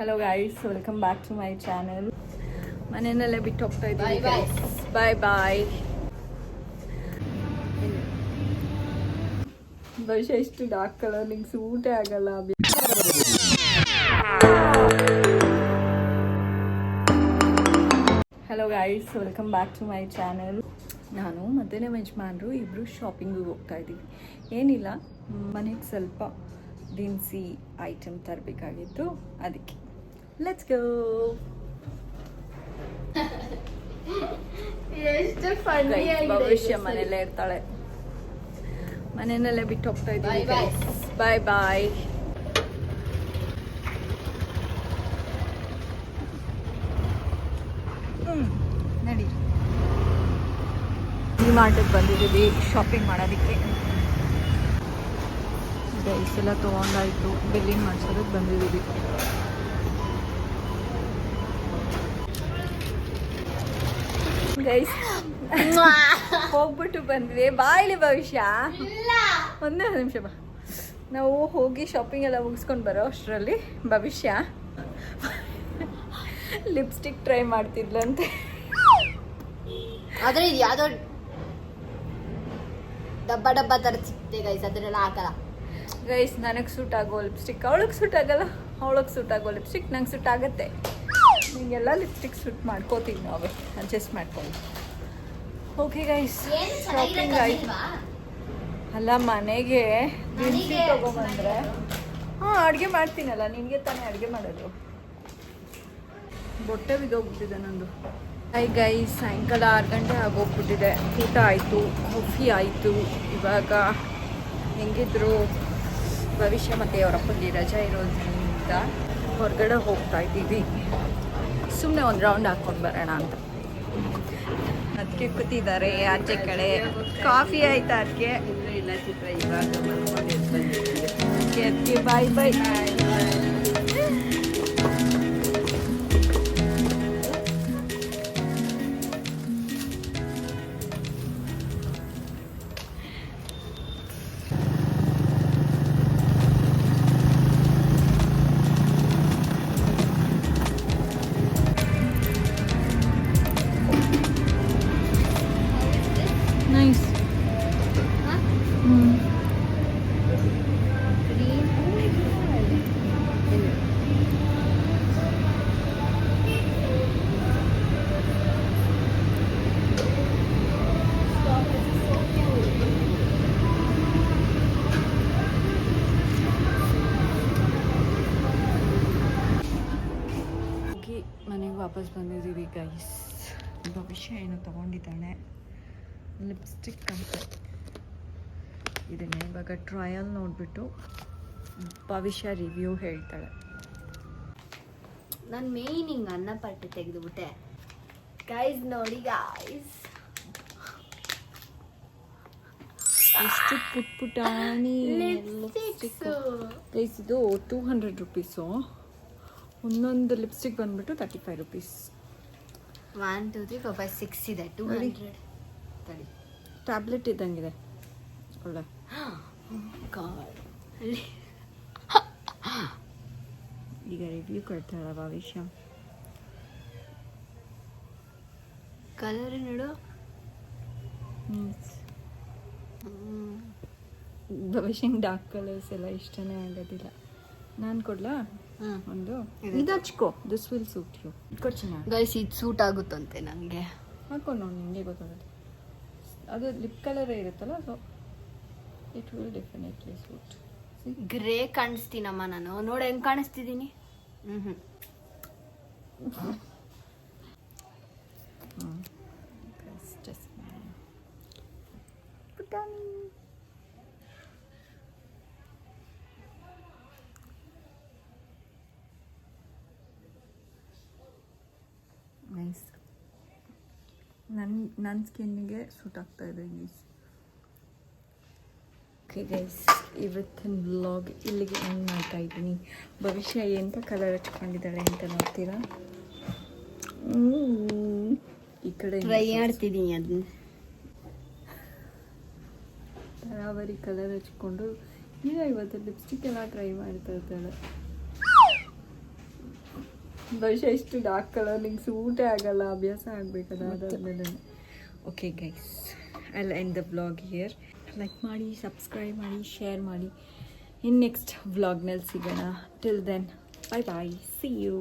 Hello guys, welcome back to my channel. ಮನೆಯಲ್ಲೇ ಬಿಟ್ಟು ಹೋಗ್ತಾ ಇದ್ದೀವಿ ಗೈಸ್. ಬಾಯ್ ಬಾಯ್. ಬಹುಶಃ ಇಷ್ಟು ಡಾರ್ಕ್ ಕಲರ್ ನಿಂಗೆ ಸೂಟೇ ಆಗಲ್ಲ. Hello guys, welcome back to my channel. ನಾನು ಮತ್ತು ನಮ್ಮ ಯಜಮಾನ್ರು ಇಬ್ಬರು ಶಾಪಿಂಗಿಗೆ ಹೋಗ್ತಾ ಇದ್ದೀವಿ. ಏನಿಲ್ಲ, ಮನೆಗೆ ಸ್ವಲ್ಪ ದಿನಸಿ ಐಟಮ್ ತರಬೇಕಾಗಿತ್ತು, ಅದಕ್ಕೆ ಲೆಟ್ಸ್ ಗೋ. ಭವಿಷ್ಯ ಮನೆಯಲ್ಲೇ ಇರ್ತಾಳೆ, ಮನೆಯಲ್ಲೇ ಬಿಟ್ಟು ಹೋಗ್ತಾ ಇದ್ದೀವಿ. ಬಾಯ್ ಬಾಯ್. ನಡಿ, ಡಿ-ಮಾರ್ಟಿಗೆ ಬಂದಿದ್ದೀವಿ ಶಾಪಿಂಗ್ ಮಾಡೋದಕ್ಕೆ. ಗೈಸ್ ಎಲ್ಲ ತೊಗೊಂಡಾಯ್ತು, ಬಿಲ್ಲಿಂಗ್ ಮಾಡ್ಸೋದಕ್ಕೆ ಬಂದಿದ್ದೀವಿ. ಗೈಸ್ ಹೋಗ್ಬಿಟ್ಟು ಬಂದ್ವಿ. ಬಾಯ್ಲಿ ಭವಿಷ್ಯ, ಒಂದೇ ನಿಮಿಷ ಬಾ. ನಾವು ಹೋಗಿ ಶಾಪಿಂಗ್ ಎಲ್ಲ ಮುಗಿಸ್ಕೊಂಡು ಬರೋ ಅಷ್ಟರಲ್ಲಿ ಭವಿಷ್ಯ ಲಿಪ್ಸ್ಟಿಕ್ ಟ್ರೈ ಮಾಡ್ತಿದ್ಲಂತೆ. ಆದ್ರೆ ಇದು ಯಾವುದೋ ಡಬ್ಬ ಥರ ಸಿಕ್ತೆ ಗೈಸ್, ಅದನ್ನೆಲ್ಲ ಹಾಕಲ್ಲ ಗೈಸ್. ನನಗೆ ಸೂಟ್ ಆಗೋ ಲಿಪ್ಸ್ಟಿಕ್ ಅವಳಿಗೆ ಸೂಟ್ ಆಗಲ್ಲ, ಅವಳಿಗೆ ಸೂಟ್ ಆಗೋ ಲಿಪ್ಸ್ಟಿಕ್ ನಂಗೆ ಸೂಟ್ ಆಗುತ್ತೆ. ನಿಮಗೆಲ್ಲ ಲಿಪ್ಸ್ಟಿಕ್ ಸೂಟ್ ಮಾಡ್ಕೋತೀವಿ ನಾವು, ಅಡ್ಜಸ್ಟ್ ಮಾಡ್ಕೊಂಡು. ಓಕೆ ಗೈಸ್, ಶಾಪಿಂಗ್ ಆಯ್ತು. ಅಲ್ಲ, ಮನೆಗೆ ದಿನಸಿ ತೊಗೊಂಬಂದ್ರೆ ಅಡುಗೆ ಮಾಡ್ತೀನಲ್ಲ, ನಿನಗೆ ತಾನೇ ಅಡುಗೆ ಮಾಡೋದು. ಬೊಟ್ಟೆ ಬಿದ್ದೋಗ್ಬಿಟ್ಟಿದೆ ನಂದು. ಗೈಸ್, ಸಾಯಂಕಾಲ 6 ಗಂಟೆ ಆಗೋಗ್ಬಿಟ್ಟಿದೆ. ಊಟ ಆಯಿತು, ಕಾಫಿ ಆಯಿತು. ಇವಾಗ ಹೆಂಗಿದ್ರು ಭವಿಷ್ಯ ಮತ್ತು ಅವರಪ್ಪಗೆ ರಜೆ ಇರೋದ್ರಿಂದ ಹೊರಗಡೆ ಹೋಗ್ತಾ ಇದ್ದೀವಿ. ಸುಮ್ಮನೆ ಒಂದು ರೌಂಡ್ ಹಾಕ್ಕೊಂಡು ಬರೋಣ ಅಂತ. ಅದಕ್ಕೆ ಕೂತಿದ್ದಾರೆ ಆಚೆ ಕಡೆ. ಕಾಫಿ ಆಯ್ತಾ ಅದಕ್ಕೆ? ಅದಕ್ಕೆ ಬಾಯ್ ಬಾಯ್. ನೈಸ್. ಮನೆಗೆ ವಾಪಸ್ ಬಂದಿದ್ದೀವಿ ಗೈಸ್. ಭವಿಷ್ಯ ಏನೋ ತೊಗೊಂಡಿದ್ದಾಳೆ, ಲಿಪ್ಸ್ಟಿಕ್ ಅಂತ. ಇದನ್ನೇ ಇವಾಗ ಟ್ರಯಲ್ ನೋಡಿಬಿಟ್ಟು ಭವಿಷ್ಯ ರಿವ್ಯೂ ಹೇಳ್ತಾಳೆ. ನಾನು ಮೇಯ್ನ್ ಹಿಂಗೆ ಅನ್ನ ಪಟ್ಟಿ ತೆಗೆದುಬಿಟ್ಟೆ ಗೈಸ್. ನೋಡಿ ಗೈಸ್, ಎಷ್ಟು ಪುಟ್ಪುಟಾಣಿ ಗೈಸ್. ಇದು 200 ರುಪೀಸು. ಒಂದೊಂದು ಲಿಪ್ಸ್ಟಿಕ್ ಬಂದ್ಬಿಟ್ಟು 35 ರುಪೀಸ್. 1 2 3 4 5 6 ಇದೆ. 200 ಟ್ಯಾಬ್ಲೆಟ್ ಇದ್ದಂಗಿದೆ. ಒಳ್ಳೆ ಈಗ ರಿವ್ಯೂ ಕೊಡ್ತಾಳ ಭವಿಷ್ಯ. ಕಲರ್ ನೋಡು. ಭವಿಷ್ಯಂಗೆ ಡಾರ್ಕ್ ಕಲರ್ಸ್ ಎಲ್ಲ ಇಷ್ಟನೇ ಆಗೋದಿಲ್ಲ. ನಾನು ಕೊಡ್ಲಾ ಒಂದು? ಇದು ಹಚ್ಕೋ, ದಿಸ್ ವಿಲ್ ಸೂಟ್ ಯು. ಕೊಡ್ತೀನಿ ಗೈಸ್, ಇದು ಸೂಟ್ ಆಗುತ್ತಂತೆ ನನಗೆ. ಹಾಕೊಂಡು ನೋಡಿ, ನಿಮಗೆ ಗೊತ್ತಾಗುತ್ತೆ. ಅದು ಲಿಪ್ ಕಲರೇ ಇರುತ್ತಲ್ಲ, so it will definitely suit. Grey ಕಾಣಿಸ್ತೀನಮ್ಮ ನಾನು. ನೋಡಿ ಹೆಂಗೆ ಕಾಣಿಸ್ತಿದ್ದೀನಿ. ನೈಸ್. ನನ್ನ ಸ್ಕಿನ್ನಿಗೆ ಸೂಟ್ ಆಗ್ತಾ ಇದೆ ಗೈಸ್. ಓಕೆ ಗೈಸ್, ಇವತ್ತಿನ ವ್ಲಾಗ್ ಇಲ್ಲಿಗೆ ಎಂಡ್ ಮಾಡ್ತಾ ಇದ್ದೀನಿ. ಭವಿಷ್ಯ ಎಂಥ ಕಲರ್ ಹಚ್ಕೊಂಡಿದ್ದಾಳೆ ಅಂತ ನೋಡ್ತೀರಾ? ಈ ಕಡೆ ಟ್ರೈ ಮಾಡ್ತಿದ್ದೀನಿ ಅದನ್ನ. ತರಾವರಿ ಕಲರ್ ಹಚ್ಕೊಂಡು ಈಗ ಇವತ್ತು ಲಿಪ್ಸ್ಟಿಕ್ ಎಲ್ಲ ಟ್ರೈ ಮಾಡ್ತಾ ಇದ್ದಾಳೆ. ಬಹುಶಃ ಇಷ್ಟು ಡಾರ್ಕ್ ಕಲರ್ ನಿಂಗೆ ಸೂಟೇ ಆಗಲ್ಲ, ಅಭ್ಯಾಸ ಆಗಬೇಕದ ಅದಾದ್ಮೇಲೆ. Okay guys, I will end the vlog here. Like ಮಾಡಿ, ಸಬ್ಸ್ಕ್ರೈಬ್ ಮಾಡಿ, ಶೇರ್ ಮಾಡಿ. ಇನ್ ನೆಕ್ಸ್ಟ್ ವ್ಲಾಗ್ನಲ್ಲಿ ಸಿಗೋಣ. Till then, bye bye, see you.